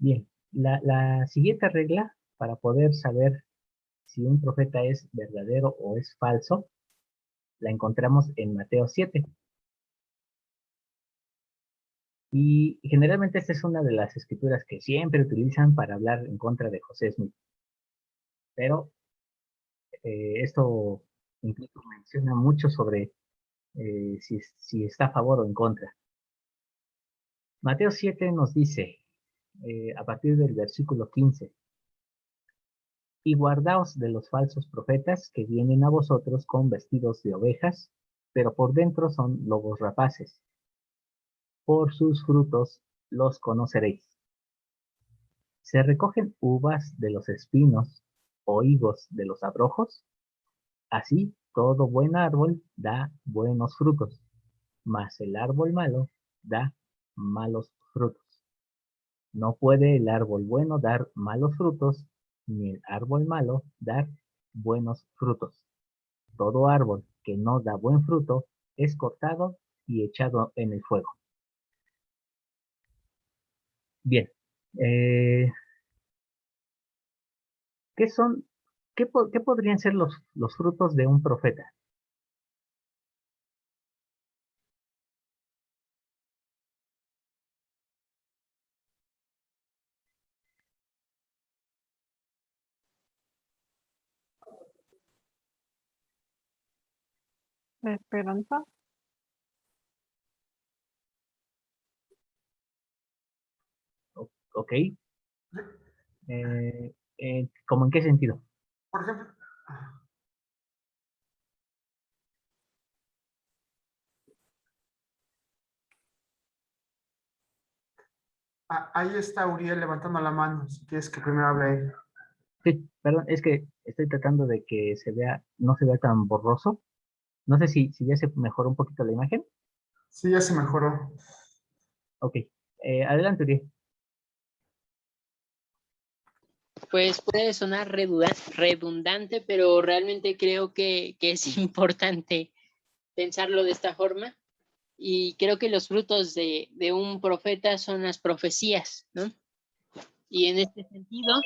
Bien, la siguiente regla para poder saber si un profeta es verdadero o es falso, la encontramos en Mateo 7. Y generalmente esta es una de las escrituras que siempre utilizan para hablar en contra de José Smith. Pero esto incluso menciona mucho sobre si está a favor o en contra. Mateo 7 nos dice, a partir del versículo 15, y guardaos de los falsos profetas que vienen a vosotros con vestidos de ovejas, pero por dentro son lobos rapaces. Por sus frutos los conoceréis. ¿Se recogen uvas de los espinos o higos de los abrojos? Así, todo buen árbol da buenos frutos, mas el árbol malo da malos frutos. No puede el árbol bueno dar malos frutos, ni el árbol malo dar buenos frutos. Todo árbol que no da buen fruto es cortado y echado en el fuego. Bien, eh, ¿qué son, qué podrían ser los frutos de un profeta? La esperanza. ¿Ok? ¿Cómo en qué sentido? Por ejemplo, ahí está Uriel levantando la mano, si quieres que primero hable él. Sí, perdón, es que estoy tratando de que no se vea tan borroso. No sé si ya se mejoró un poquito la imagen. Sí, ya se mejoró. Ok, adelante, Uriel. Pues puede sonar redundante, pero realmente creo que es importante pensarlo de esta forma. Y creo que los frutos de un profeta son las profecías, ¿no? Y en este sentido,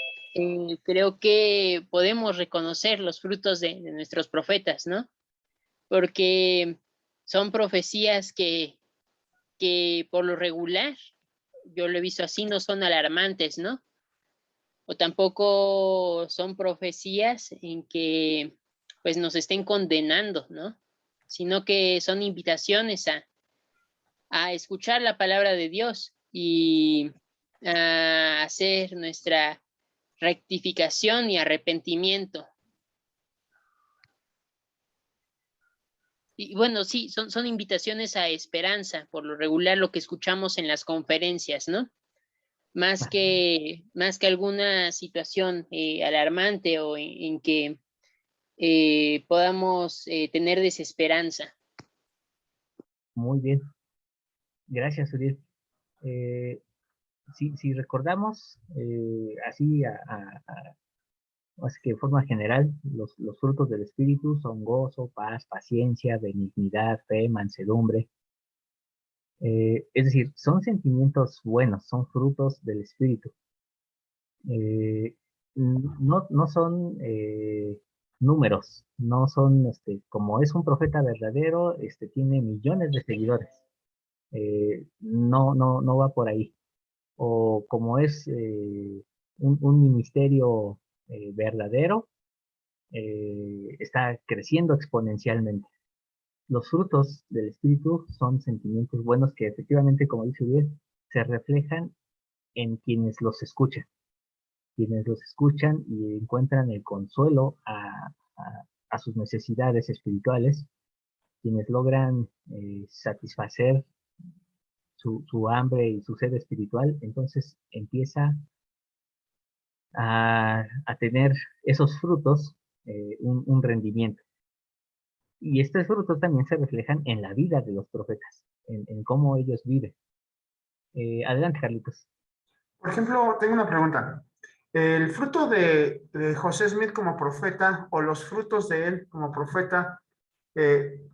creo que podemos reconocer los frutos de nuestros profetas, ¿no? Porque son profecías que por lo regular, yo lo he visto así, no son alarmantes, ¿no? O tampoco son profecías en que pues nos estén condenando, ¿no? Sino que son invitaciones a escuchar la palabra de Dios y a hacer nuestra rectificación y arrepentimiento. Y bueno, sí, son invitaciones a esperanza, por lo regular lo que escuchamos en las conferencias, ¿no? Más que alguna situación alarmante o en que podamos tener desesperanza. Muy bien. Gracias, Uriel. Si recordamos así que de forma general, los frutos del Espíritu son gozo, paz, paciencia, benignidad, fe, mansedumbre. Es decir, son sentimientos buenos, son frutos del Espíritu. No son números, no son, como es un profeta verdadero, tiene millones de seguidores. No va por ahí. O como es un ministerio verdadero, está creciendo exponencialmente. Los frutos del Espíritu son sentimientos buenos que efectivamente, como dice Uriel, se reflejan en quienes los escuchan y encuentran el consuelo a sus necesidades espirituales, quienes logran satisfacer su hambre y su sed espiritual, entonces empieza a tener esos frutos un rendimiento. Y estos frutos también se reflejan en la vida de los profetas, en cómo ellos viven. Adelante, Carlitos. Por ejemplo, tengo una pregunta. ¿El fruto de José Smith como profeta o los frutos de él como profeta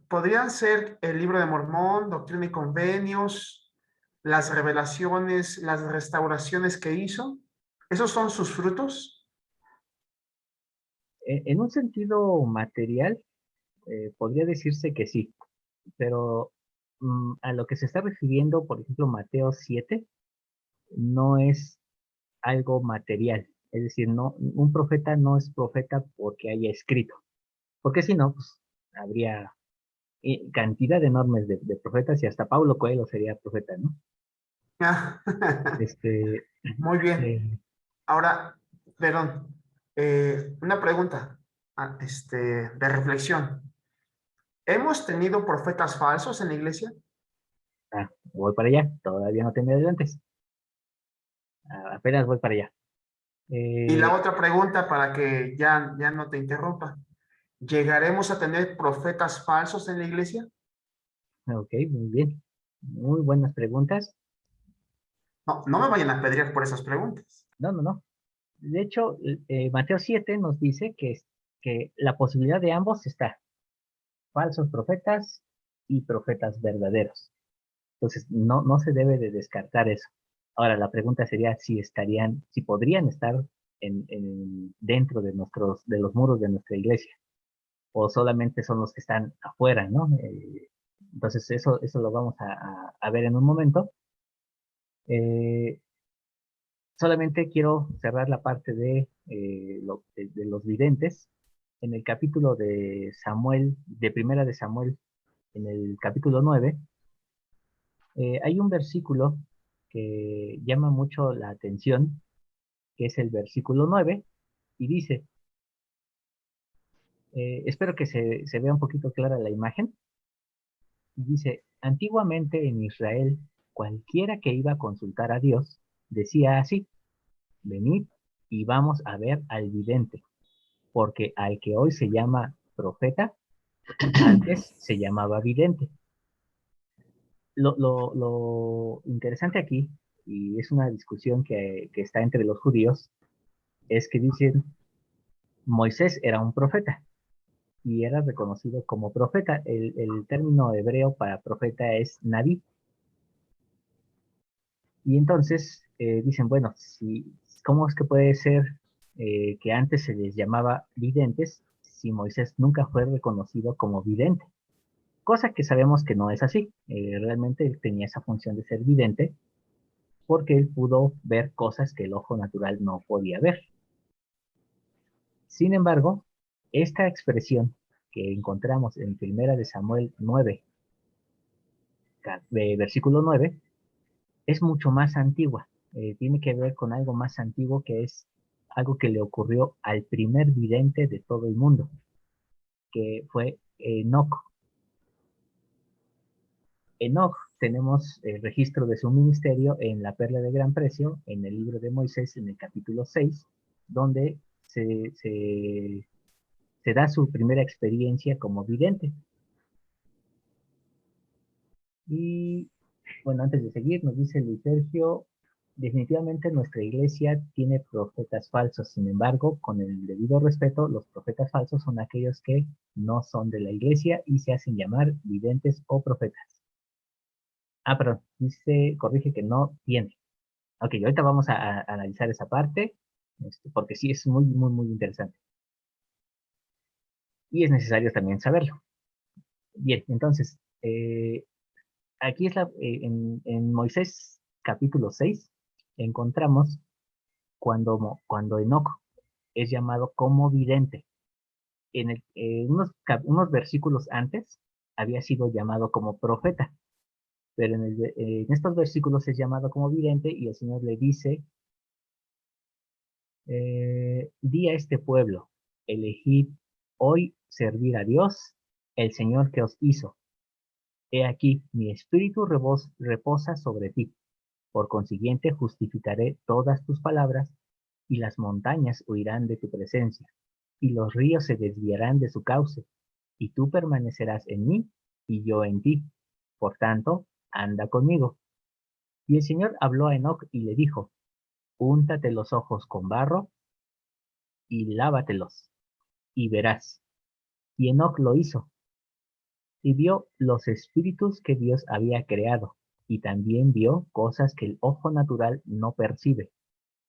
podrían ser el Libro de Mormón, Doctrina y Convenios, las revelaciones, las restauraciones que hizo? ¿Esos son sus frutos? En un sentido material, podría decirse que sí, pero a lo que se está refiriendo, por ejemplo, Mateo 7, no es algo material. Es decir, no, un profeta no es profeta porque haya escrito. Porque si no, pues habría cantidad enormes de profetas y hasta Paulo Coelho sería profeta, ¿no? Ah, Este, muy bien. eh, Ahora, perdón, una pregunta de reflexión. ¿Hemos tenido profetas falsos en la iglesia? voy para allá, todavía no te me adelantes. Apenas voy para allá. Y la Eh, otra pregunta para que ya no te interrumpa. ¿Llegaremos a tener profetas falsos en la iglesia? ok, muy bien. Muy buenas preguntas. No, no me vayan a pedir por esas preguntas. No, no, no. De hecho, Mateo 7 nos dice que la posibilidad de ambos está, falsos profetas y profetas verdaderos. Entonces, no se debe de descartar eso. Ahora, la pregunta sería si podrían estar dentro de los muros de nuestra iglesia, o solamente son los que están afuera, ¿no? Entonces, eso lo vamos a ver en un momento. Eh, Solamente quiero cerrar la parte de los videntes. En el capítulo de Samuel, de Primera de Samuel, en el capítulo 9, hay un versículo que llama mucho la atención, que es el versículo 9 y dice, espero que se vea un poquito clara la imagen, y dice, antiguamente en Israel, cualquiera que iba a consultar a Dios, decía así, venid y vamos a ver al vidente, porque al que hoy se llama profeta, antes se llamaba vidente. Lo interesante aquí, y es una discusión que está entre los judíos, es que dicen, Moisés era un profeta y era reconocido como profeta. El término hebreo para profeta es Naví. Y entonces dicen, bueno, ¿cómo es que puede ser que antes se les llamaba videntes si Moisés nunca fue reconocido como vidente? Cosa que sabemos que no es así. Realmente él tenía esa función de ser vidente porque él pudo ver cosas que el ojo natural no podía ver. Sin embargo, esta expresión que encontramos en Primera de Samuel 9, versículo 9, es mucho más antigua. Tiene que ver con algo más antiguo que es algo que le ocurrió al primer vidente de todo el mundo, que fue Enoch. Enoch tenemos el registro de su ministerio en la Perla de Gran Precio, en el libro de Moisés, en el capítulo 6, donde se da su primera experiencia como vidente. Y bueno, antes de seguir, nos dice Luis Sergio, definitivamente nuestra iglesia tiene profetas falsos. Sin embargo, con el debido respeto, los profetas falsos son aquellos que no son de la iglesia y se hacen llamar videntes o profetas. Perdón, dice, corrige que no tiene. Ok, ahorita vamos a analizar esa parte, porque sí es muy, muy, muy interesante. Y es necesario también saberlo. Bien, entonces, aquí es en Moisés capítulo 6, encontramos cuando Enoc es llamado como vidente. Unos versículos antes había sido llamado como profeta, pero en estos versículos es llamado como vidente y el Señor le dice, di a este pueblo, elegid hoy servir a Dios, el Señor que os hizo. He aquí, mi espíritu reposa sobre ti. Por consiguiente, justificaré todas tus palabras, y las montañas huirán de tu presencia, y los ríos se desviarán de su cauce, y tú permanecerás en mí, y yo en ti. Por tanto, anda conmigo. Y el Señor habló a Enoc y le dijo, úntate los ojos con barro, y lávatelos, y verás. Y Enoc lo hizo, y vio los espíritus que Dios había creado, y también vio cosas que el ojo natural no percibe.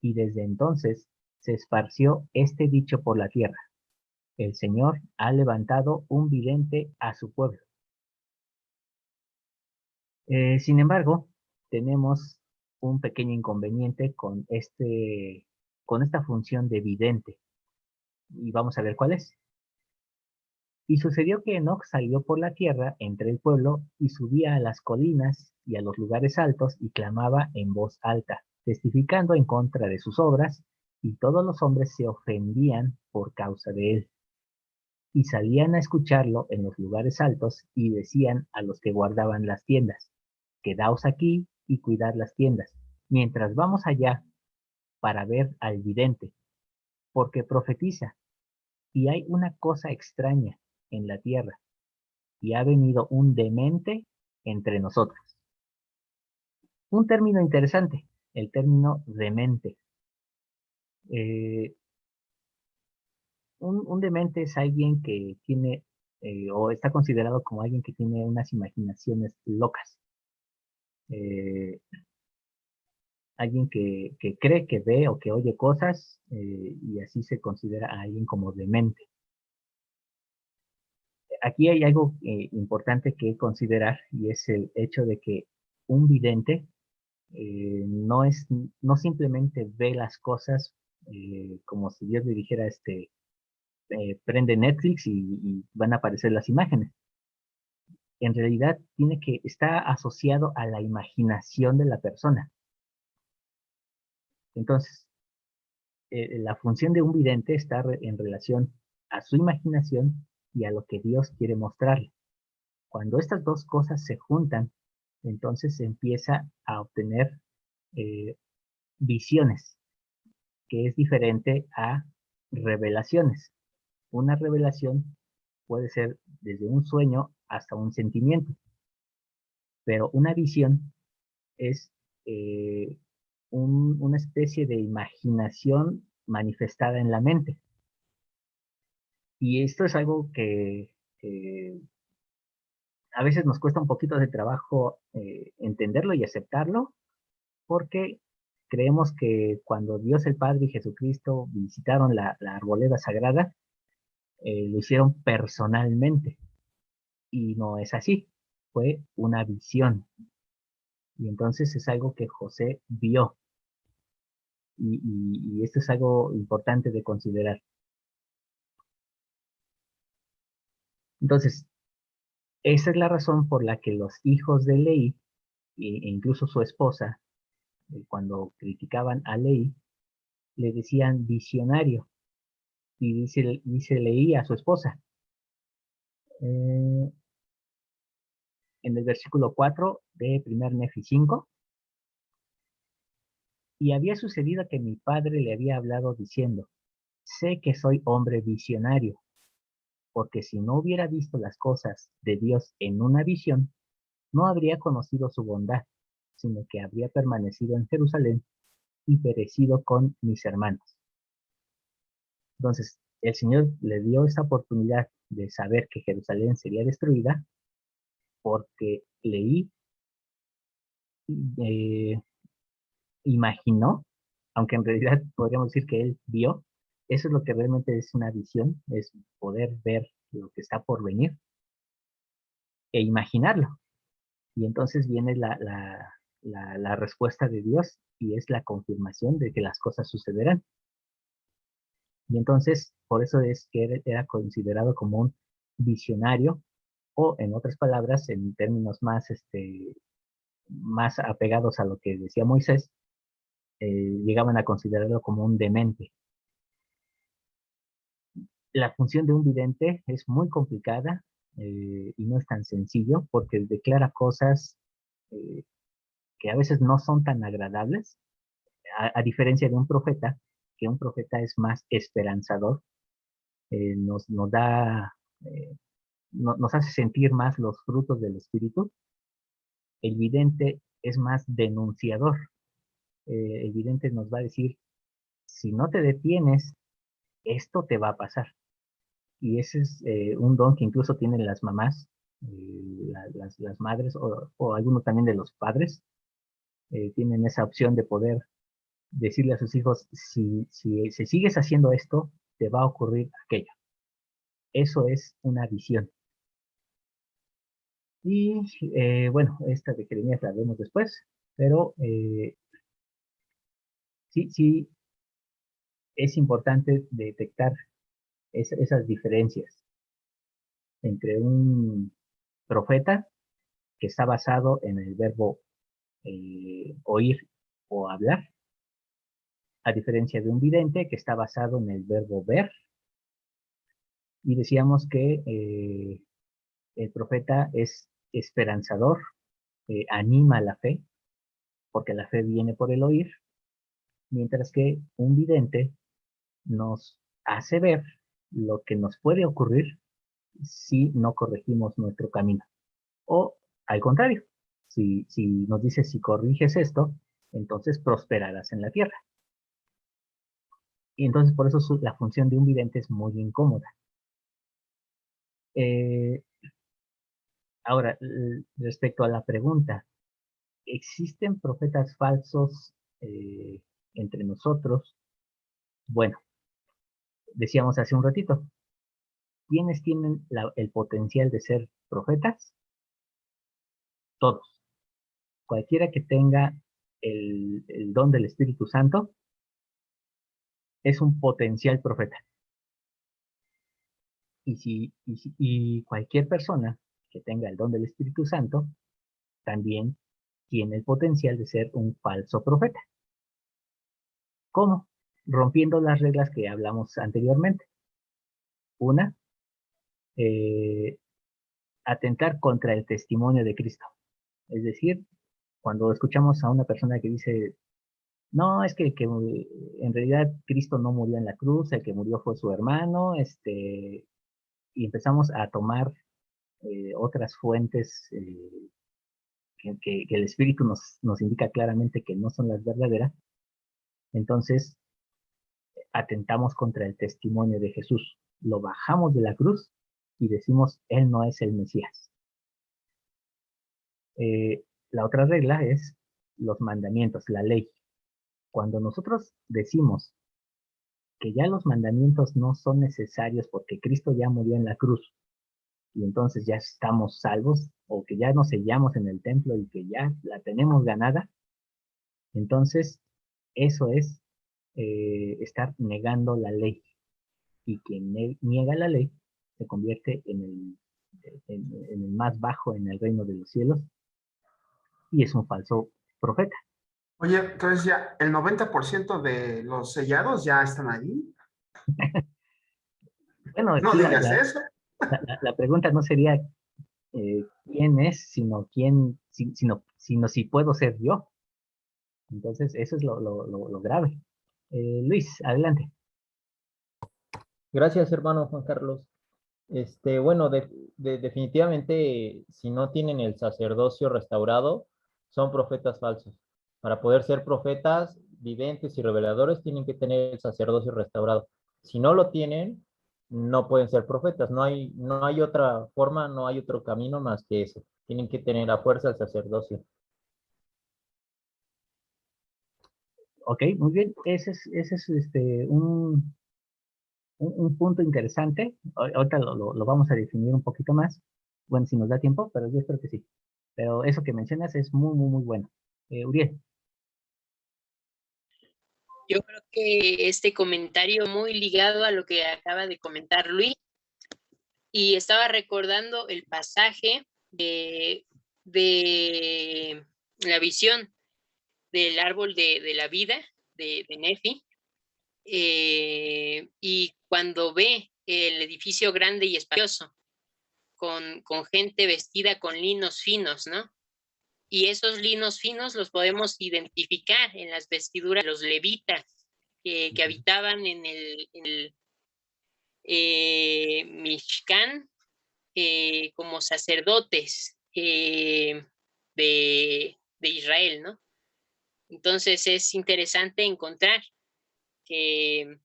Y desde entonces se esparció este dicho por la tierra: el Señor ha levantado un vidente a su pueblo. Sin embargo, tenemos un pequeño inconveniente con esta función de vidente. Y vamos a ver cuál es. Y sucedió que Enoc salió por la tierra entre el pueblo y subía a las colinas y a los lugares altos y clamaba en voz alta, testificando en contra de sus obras, y todos los hombres se ofendían por causa de él. Y salían a escucharlo en los lugares altos y decían a los que guardaban las tiendas: quedaos aquí y cuidad las tiendas, mientras vamos allá para ver al vidente, porque profetiza, y hay una cosa extraña en la tierra, y ha venido un demente entre nosotros. Un término interesante, el término demente. Eh, un demente es alguien que tiene, o está considerado como alguien que tiene unas imaginaciones locas. Eh, Alguien que cree que ve o que oye cosas, y así se considera a alguien como demente. Aquí hay algo importante que considerar, y es el hecho de que un vidente no simplemente ve las cosas como si Dios le dijera, prende Netflix y van a aparecer las imágenes. En realidad está asociado a la imaginación de la persona. Entonces, la función de un vidente está en relación a su imaginación y a lo que Dios quiere mostrarle. Cuando estas dos cosas se juntan, entonces se empieza a obtener eh, visiones, que es diferente a revelaciones. Una revelación puede ser desde un sueño hasta un sentimiento, pero una visión es eh, una especie de imaginación manifestada en la mente. Y esto es algo que a veces nos cuesta un poquito de trabajo entenderlo y aceptarlo, porque creemos que cuando Dios el Padre y Jesucristo visitaron la arboleda sagrada, lo hicieron personalmente, y no es así, fue una visión. Y entonces es algo que José vio, y esto es algo importante de considerar. Entonces, esa es la razón por la que los hijos de Leí, e incluso su esposa, cuando criticaban a Leí, le decían visionario, y dice Leí a su esposa, eh, en el versículo 4 de 1 Nefi 5, y había sucedido que mi padre le había hablado diciendo: sé que soy hombre visionario, porque si no hubiera visto las cosas de Dios en una visión, no habría conocido su bondad, sino que habría permanecido en Jerusalén y perecido con mis hermanos. Entonces, el Señor le dio esta oportunidad de saber que Jerusalén sería destruida, porque Leí eh, imaginó, aunque en realidad podríamos decir que él vio. Eso es lo que realmente es una visión, es poder ver lo que está por venir e imaginarlo. Y entonces viene la respuesta de Dios, y es la confirmación de que las cosas sucederán. Y entonces, por eso es que él era considerado como un visionario, o en otras palabras, en términos más apegados a lo que decía Moisés, llegaban a considerarlo como un demente. La función de un vidente es muy complicada, y no es tan sencillo, porque declara cosas eh, que a veces no son tan agradables, a diferencia de un profeta, que un profeta es más esperanzador, nos da, eh, nos hace sentir más los frutos del Espíritu. El vidente es más denunciador. El vidente nos va a decir: si no te detienes, esto te va a pasar. Y ese es un don que incluso tienen las mamás, las madres o algunos también de los padres tienen esa opción de poder decirle a sus hijos, si sigues haciendo esto, te va a ocurrir aquello. Eso es una visión. Y bueno, esta de Jeremías la vemos después, pero sí es importante detectar esas diferencias entre un profeta que está basado en el verbo oír o hablar, a diferencia de un vidente que está basado en el verbo ver. Y decíamos que el profeta es esperanzador, anima la fe, porque la fe viene por el oír, mientras que un vidente nos hace ver lo que nos puede ocurrir si no corregimos nuestro camino. O al contrario, si nos dice si corriges esto, entonces prosperarás en la tierra. Y entonces por eso la función de un vidente es muy incómoda. Eh, Ahora, respecto a la pregunta, ¿existen profetas falsos entre nosotros? Bueno, decíamos hace un ratito, ¿quiénes tienen el potencial de ser profetas? Todos. Cualquiera que tenga el don del Espíritu Santo es un potencial profeta. Y cualquier persona que tenga el don del Espíritu Santo también tiene el potencial de ser un falso profeta. ¿Cómo? Rompiendo las reglas que hablamos anteriormente. Una, eh, atentar contra el testimonio de Cristo. Es decir, cuando escuchamos a una persona que dice, no, es que en realidad Cristo no murió en la cruz, el que murió fue su hermano, y empezamos a tomar otras fuentes que el Espíritu nos indica claramente que no son las verdaderas, entonces atentamos contra el testimonio de Jesús. Lo bajamos de la cruz y decimos, Él no es el Mesías. La otra regla es los mandamientos, la ley. Cuando nosotros decimos que ya los mandamientos no son necesarios porque Cristo ya murió en la cruz y entonces ya estamos salvos o que ya nos sellamos en el templo y que ya la tenemos ganada, entonces eso es estar negando la ley. Y quien niega la ley se convierte en el más bajo en el reino de los cielos y es un falso profeta. Oye, entonces ya el 90% de los sellados ya están ahí. Bueno, No aquí digas eso. la pregunta no sería quién es, sino sino si puedo ser yo. Entonces, eso es lo grave. Luis, adelante. Gracias, hermano Juan Carlos. Bueno, definitivamente, si no tienen el sacerdocio restaurado, son profetas falsos. Para poder ser profetas, videntes y reveladores, tienen que tener el sacerdocio restaurado. Si no lo tienen, no pueden ser profetas. No hay otra forma, no hay otro camino más que eso. Tienen que tener a fuerza el sacerdocio. Ok, muy bien. Ese es un punto interesante. Ahorita lo vamos a definir un poquito más. Bueno, si nos da tiempo, pero yo espero que sí. Pero eso que mencionas es muy, muy, muy bueno. Uriel. Yo creo que este comentario muy ligado a lo que acaba de comentar Luis, y estaba recordando el pasaje de la visión del árbol de la vida de Nefi, y cuando ve el edificio grande y espacioso, con gente vestida con linos finos, ¿no? Y esos linos finos los podemos identificar en las vestiduras de los levitas que habitaban en el Mishkan como sacerdotes de Israel, ¿no? Entonces es interesante encontrar que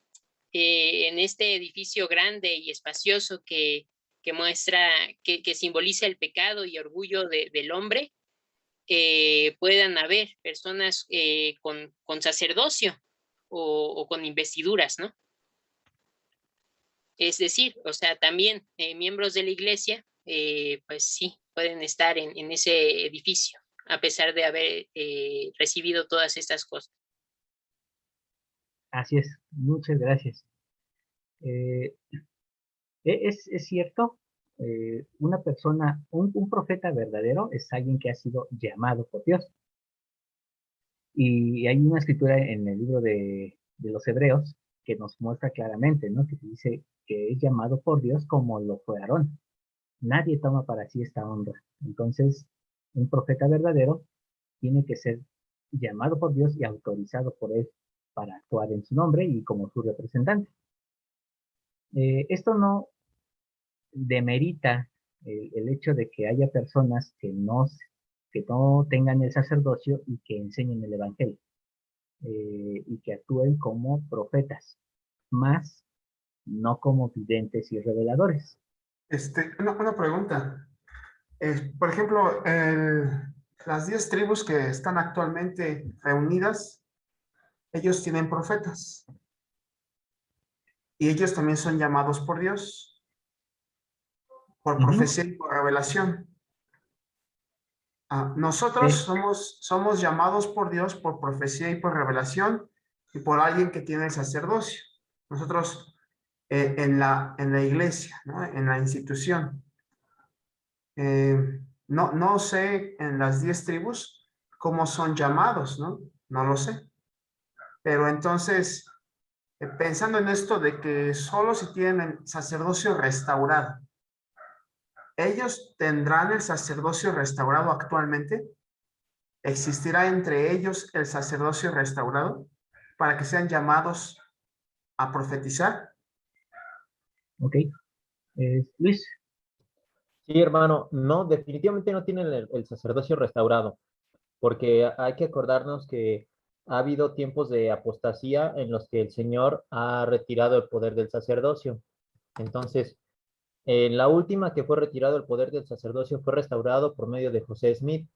en este edificio grande y espacioso que que muestra, que simboliza el pecado y orgullo del hombre, puedan haber personas con sacerdocio o con investiduras, ¿no? Es decir, o sea, también miembros de la iglesia, pues sí, pueden estar en ese edificio, a pesar de haber recibido todas estas cosas. Así es, muchas gracias. Es cierto, una persona, un profeta verdadero es alguien que ha sido llamado por Dios. Y hay una escritura en el libro de los Hebreos que nos muestra claramente, ¿no? Que dice que es llamado por Dios como lo fue Aarón. Nadie toma para sí esta honra. Entonces, un profeta verdadero tiene que ser llamado por Dios y autorizado por él para actuar en su nombre y como su representante. Esto no demerita el hecho de que haya personas que no tengan el sacerdocio y que enseñen el evangelio. Y que actúen como profetas, más no como videntes y reveladores. Una pregunta. Por ejemplo, las 10 tribus que están actualmente reunidas, ellos tienen profetas. Y ellos también son llamados por Dios, por profecía y por revelación. Nosotros somos llamados por Dios por profecía y por revelación y por alguien que tiene el sacerdocio. Nosotros en la iglesia, ¿no? En la institución. No sé en las 10 tribus cómo son llamados, ¿no? No lo sé. Pero entonces, pensando en esto de que solo si tienen el sacerdocio restaurado, ¿ellos tendrán el sacerdocio restaurado actualmente? ¿Existirá entre ellos el sacerdocio restaurado para que sean llamados a profetizar? Ok. Luis. Sí, hermano, no, definitivamente no tienen el sacerdocio restaurado, porque hay que acordarnos que ha habido tiempos de apostasía en los que el Señor ha retirado el poder del sacerdocio. Entonces, en la última que fue retirado el poder del sacerdocio fue restaurado por medio de José Smith.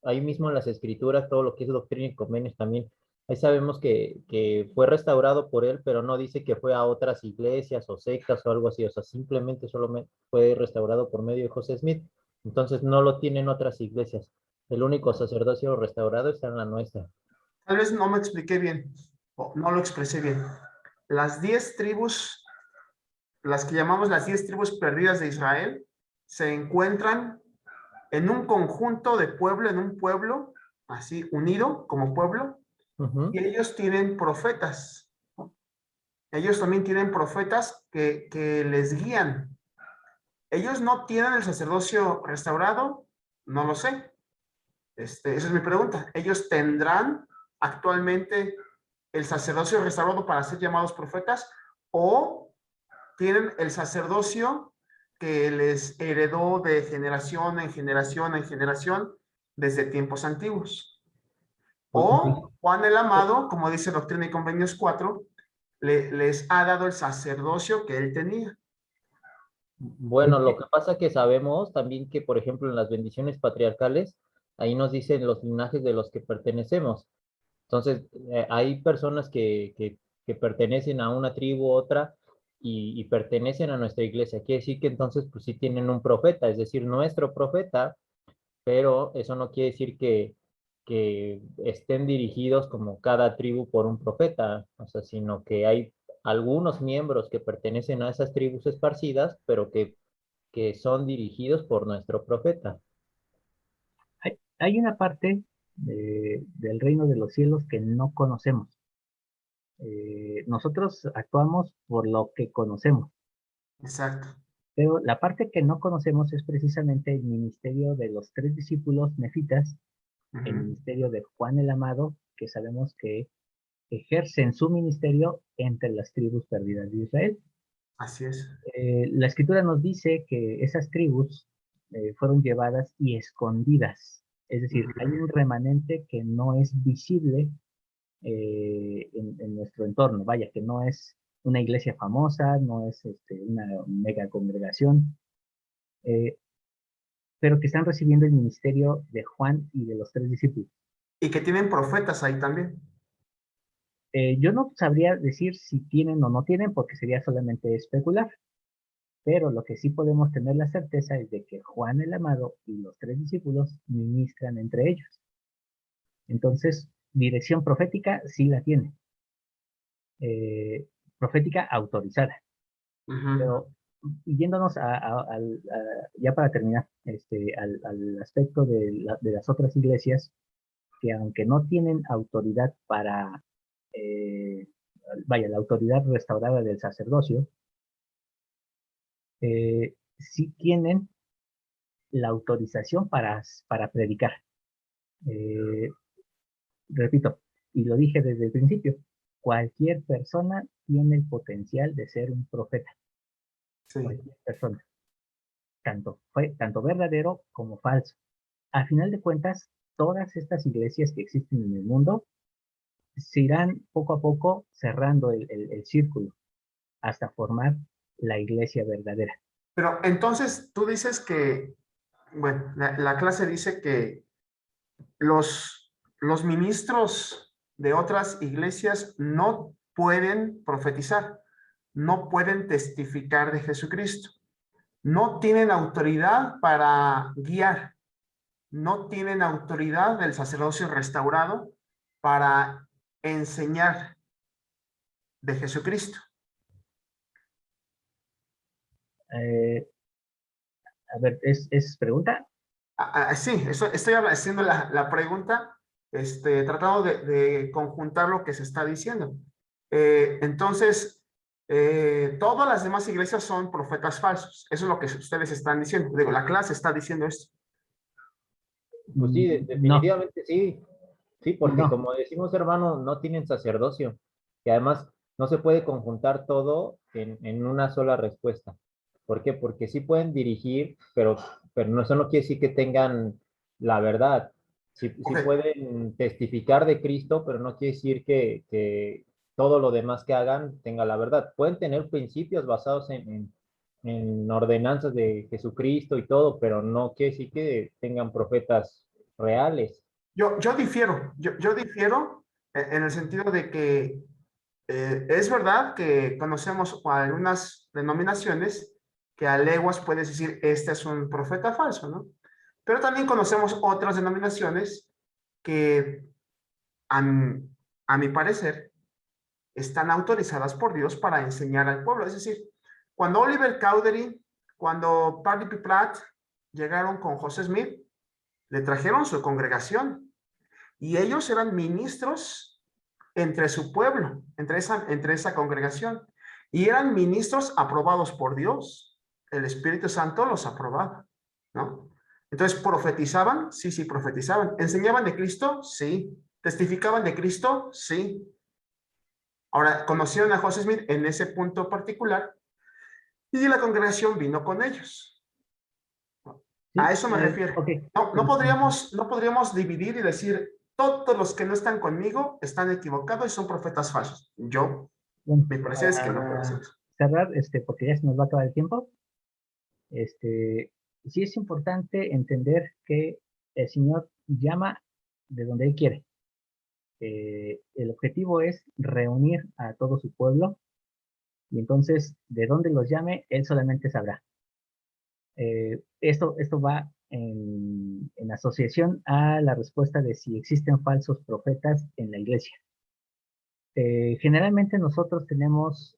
Ahí mismo en las escrituras, todo lo que es doctrina y convenios también, ahí sabemos que fue restaurado por él, pero no dice que fue a otras iglesias o sectas o algo así, o sea, simplemente solo fue restaurado por medio de José Smith. Entonces no lo tienen otras iglesias. El único sacerdocio restaurado está en la nuestra. Tal vez no me expliqué bien, o no lo expresé bien. Las 10 tribus, las que llamamos las 10 tribus perdidas de Israel, se encuentran en un conjunto de pueblo, en un pueblo, así unido como pueblo, y ellos tienen profetas. Ellos también tienen profetas que les guían. Ellos no tienen el sacerdocio restaurado, no lo sé. Esa es mi pregunta. ¿Ellos tendrán actualmente el sacerdocio restaurado para ser llamados profetas o tienen el sacerdocio que les heredó de generación en generación en generación desde tiempos antiguos? O Juan el Amado, como dice Doctrina y Convenios 4, les ha dado el sacerdocio que él tenía. Bueno, lo que pasa que sabemos también que, por ejemplo, en las bendiciones patriarcales, ahí nos dicen los linajes de los que pertenecemos. Entonces, hay personas que pertenecen a una tribu u otra y pertenecen a nuestra iglesia. Quiere decir que entonces, pues sí tienen un profeta, es decir, nuestro profeta, pero eso no quiere decir que estén dirigidos como cada tribu por un profeta, o sea, sino que hay algunos miembros que pertenecen a esas tribus esparcidas, pero que son dirigidos por nuestro profeta. Hay una parte del reino de los cielos que no conocemos. Nosotros actuamos por lo que conocemos. Exacto. Pero la parte que no conocemos es precisamente el ministerio de los 3 discípulos nefitas, el ministerio de Juan el Amado, que sabemos que ejercen su ministerio entre las tribus perdidas de Israel. Así es. La escritura nos dice que esas tribus fueron llevadas y escondidas. Es decir, hay un remanente que no es visible en nuestro entorno. Vaya, que no es una iglesia famosa, no es una mega congregación, pero que están recibiendo el ministerio de Juan y de los 3 discípulos. Y que tienen profetas ahí también. Yo no sabría decir si tienen o no tienen, porque sería solamente especular, pero lo que sí podemos tener la certeza es de que Juan el Amado y los 3 discípulos ministran entre ellos. Entonces, dirección profética sí la tiene. Profética autorizada. Pero yéndonos ya para terminar, al aspecto de las otras iglesias, que aunque no tienen autoridad para, la autoridad restaurada del sacerdocio, sí tienen la autorización para predicar. Repito, y lo dije desde el principio, cualquier persona tiene el potencial de ser un profeta. Sí. Cualquier persona. Tanto verdadero como falso. A final de cuentas, todas estas iglesias que existen en el mundo se irán poco a poco cerrando el círculo hasta formar la iglesia verdadera. Pero entonces tú dices que, bueno, la clase dice que los ministros de otras iglesias no pueden profetizar, no pueden testificar de Jesucristo, no tienen autoridad para guiar, no tienen autoridad del sacerdocio restaurado para enseñar de Jesucristo. A ver, ¿es pregunta? Sí, estoy haciendo la pregunta, tratando de conjuntar lo que se está diciendo. Entonces, todas las demás iglesias son profetas falsos. Eso es lo que ustedes están diciendo. Digo, la clase está diciendo esto. Pues sí, No, definitivamente sí. Sí, porque no. como decimos, hermano, no tienen sacerdocio. Y además no se puede conjuntar todo en una sola respuesta. ¿Por qué? Porque sí pueden dirigir, pero no, eso no quiere decir que tengan la verdad. Sí, sí Ok. pueden testificar de Cristo, pero no quiere decir que todo lo demás que hagan tenga la verdad. Pueden tener principios basados en ordenanzas de Jesucristo y todo, pero no quiere decir que tengan profetas reales. Yo difiero, yo difiero en el sentido de que es verdad que conocemos algunas denominaciones que a leguas puedes decir, este es un profeta falso, ¿no? Pero también conocemos otras denominaciones que, a, a mi parecer, están autorizadas por Dios para enseñar al pueblo. Es decir, cuando Oliver Cowdery, cuando Parley P. Pratt llegaron con José Smith, le trajeron su congregación y ellos eran ministros entre su pueblo, entre esa congregación, y eran ministros aprobados por Dios. El Espíritu Santo los aprobaba, ¿no? Entonces, ¿profetizaban? Sí, sí, profetizaban. ¿Enseñaban de Cristo? Sí. ¿Testificaban de Cristo? Sí. Ahora, conocieron a José Smith en ese punto particular y la congregación vino con ellos. Sí, A eso me refiero. okay. No podríamos dividir y decir, todos los que no están conmigo están equivocados y son profetas falsos. Bueno, Mi parecer es que no puede ser. cerrar, porque ya se nos va a acabar el tiempo. Sí es importante entender que el Señor llama de donde Él quiere. El objetivo es reunir a todo su pueblo y entonces de dónde los llame, Él solamente sabrá. Esto va en asociación a la respuesta de si existen falsos profetas en la iglesia. Generalmente nosotros tenemos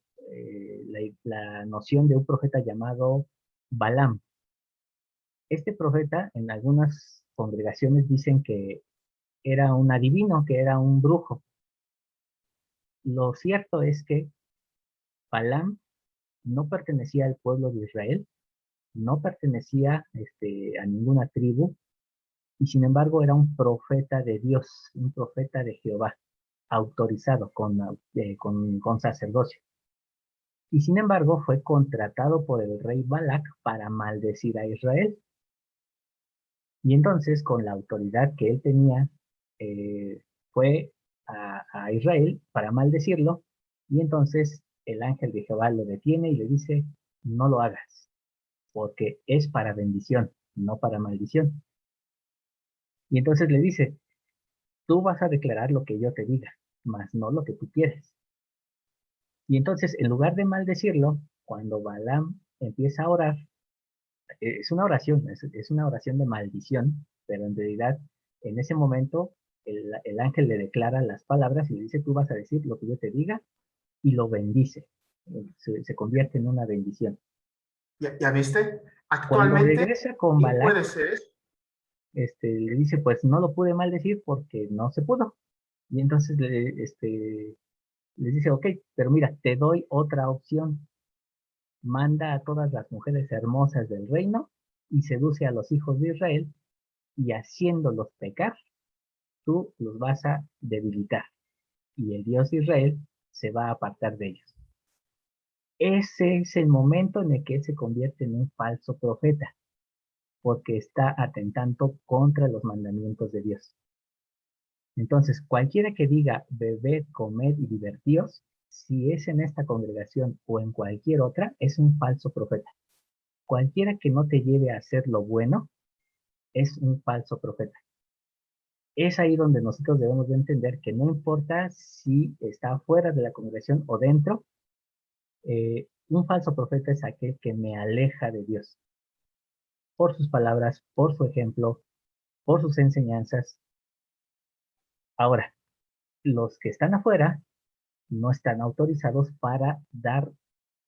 la noción de un profeta llamado Balaam. Este profeta en algunas congregaciones dicen que era un adivino, que era un brujo. Lo cierto es que Balaam no pertenecía al pueblo de Israel, no pertenecía a ninguna tribu, y sin embargo era un profeta de Dios, un profeta de Jehová, autorizado con sacerdocio. Y sin embargo fue contratado por el rey Balac para maldecir a Israel. Y entonces, con la autoridad que él tenía, fue a Israel para maldecirlo, y entonces el ángel de Jehová lo detiene y le dice, no lo hagas. porque es para bendición, no para maldición. Y entonces le dice, tú vas a declarar lo que yo te diga, mas no lo que tú quieres. Y entonces, en lugar de maldecirlo, cuando Balaam empieza a orar, es una oración, es una oración de maldición, pero en realidad, en ese momento, el ángel le declara las palabras y le dice, tú vas a decir lo que yo te diga, y lo bendice. Se convierte en una bendición. ¿Ya viste? Cuando Actualmente, regresa con sí Balac, puede ser. le dice, pues no lo pude maldecir porque no se pudo. Y entonces les dice, ok, pero mira, te doy otra opción. Manda a todas las mujeres hermosas del reino y seduce a los hijos de Israel y haciéndolos pecar, tú los vas a debilitar y el Dios de Israel se va a apartar de ellos. Ese es el momento en el que él se convierte en un falso profeta, porque está atentando contra los mandamientos de Dios. Entonces, cualquiera que diga, bebed, comed y divertíos, si es en esta congregación o en cualquier otra, es un falso profeta. Cualquiera que no te lleve a hacer lo bueno, es un falso profeta. Es ahí donde nosotros debemos de entender que no importa si está fuera de la congregación o dentro, un falso profeta es aquel que me aleja de Dios, por sus palabras, por su ejemplo, por sus enseñanzas. Ahora, los que están afuera no están autorizados para dar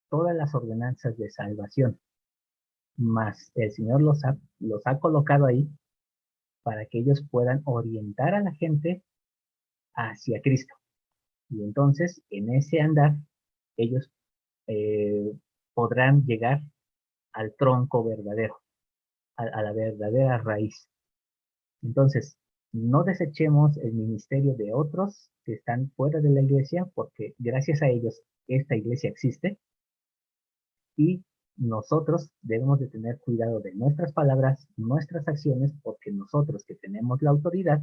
todas las ordenanzas de salvación, mas el Señor los ha colocado ahí para que ellos puedan orientar a la gente hacia Cristo. Y entonces, en ese andar, ellos eh, podrán llegar al tronco verdadero, a la verdadera raíz. Entonces, no desechemos el ministerio de otros que están fuera de la iglesia, porque gracias a ellos esta iglesia existe y nosotros debemos de tener cuidado de nuestras palabras, nuestras acciones, porque nosotros que tenemos la autoridad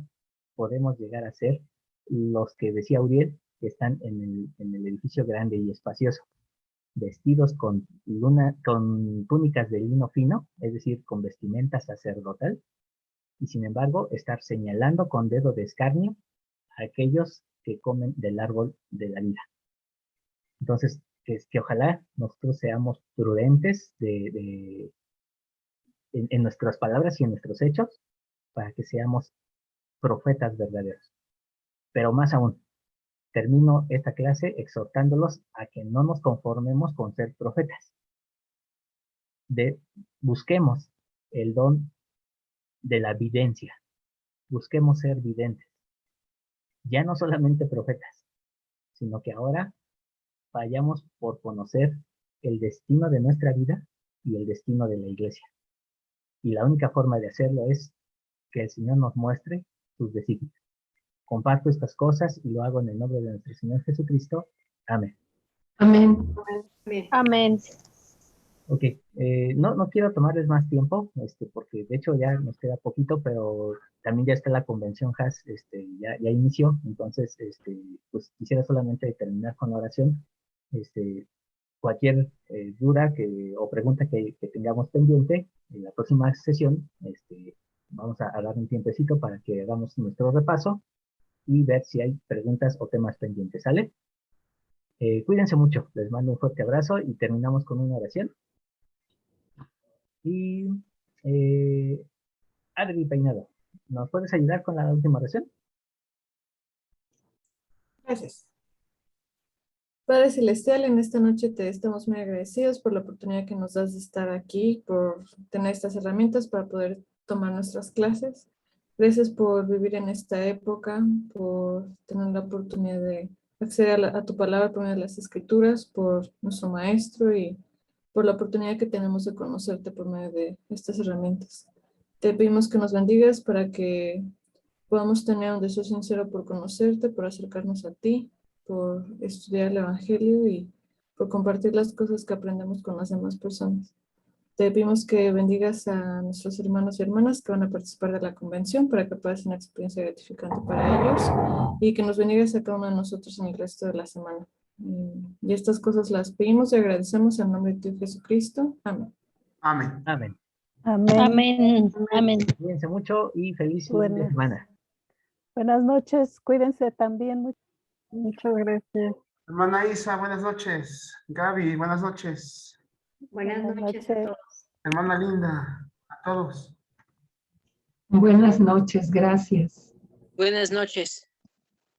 podemos llegar a ser los que decía Uriel, que están en el edificio grande y espacioso, vestidos con túnicas de lino fino, es decir, con vestimenta sacerdotal, y sin embargo estar señalando con dedo de escarnio a aquellos que comen del árbol de la vida. Entonces, que ojalá nosotros seamos prudentes en nuestras palabras y en nuestros hechos para que seamos profetas verdaderos. Pero más aún, termino esta clase exhortándolos a que no nos conformemos con ser profetas. Busquemos el don de la videncia. Busquemos ser videntes. Ya no solamente profetas, sino que ahora vayamos por conocer el destino de nuestra vida y el destino de la iglesia. Y la única forma de hacerlo es que el Señor nos muestre sus designios. Comparto estas cosas y lo hago en el nombre de nuestro Señor Jesucristo. Amén. Amén. Amén. Ok, no quiero tomarles más tiempo, porque de hecho ya nos queda poquito, pero también ya está la convención HAS, ya inició, entonces, pues quisiera solamente terminar con la oración. Cualquier duda o pregunta que tengamos pendiente en la próxima sesión, vamos a dar un tiempecito para que hagamos nuestro repaso y ver si hay preguntas o temas pendientes, ¿sale? Cuídense mucho, les mando un fuerte abrazo y terminamos con una oración. Y Adri Peinado, ¿nos puedes ayudar con la última oración? Gracias. Padre Celestial, en esta noche te estamos muy agradecidos por la oportunidad que nos das de estar aquí, por tener estas herramientas para poder tomar nuestras clases. Gracias por vivir en esta época, por tener la oportunidad de acceder a tu palabra por medio de las escrituras, por nuestro maestro y por la oportunidad que tenemos de conocerte por medio de estas herramientas. Te pedimos que nos bendigas para que podamos tener un deseo sincero por conocerte, por acercarnos a ti, por estudiar el Evangelio y por compartir las cosas que aprendemos con las demás personas. Te pedimos que bendigas a nuestros hermanos y hermanas que van a participar de la convención para que pueda ser una experiencia gratificante para ellos y que nos bendigas a cada uno de nosotros en el resto de la semana. Y estas cosas las pedimos y agradecemos en nombre de tu Jesucristo. Amén. Amén. Amén. Amén. Amén. Amén. Cuídense mucho y feliz fin de Buenas. semana. Buenas noches. Cuídense también. Muchas gracias. Hermana Isa, buenas noches. Gaby, buenas noches. Buenas Buenas noches a noches. todos. Hermana Linda, a todos. Buenas noches, gracias. Buenas noches.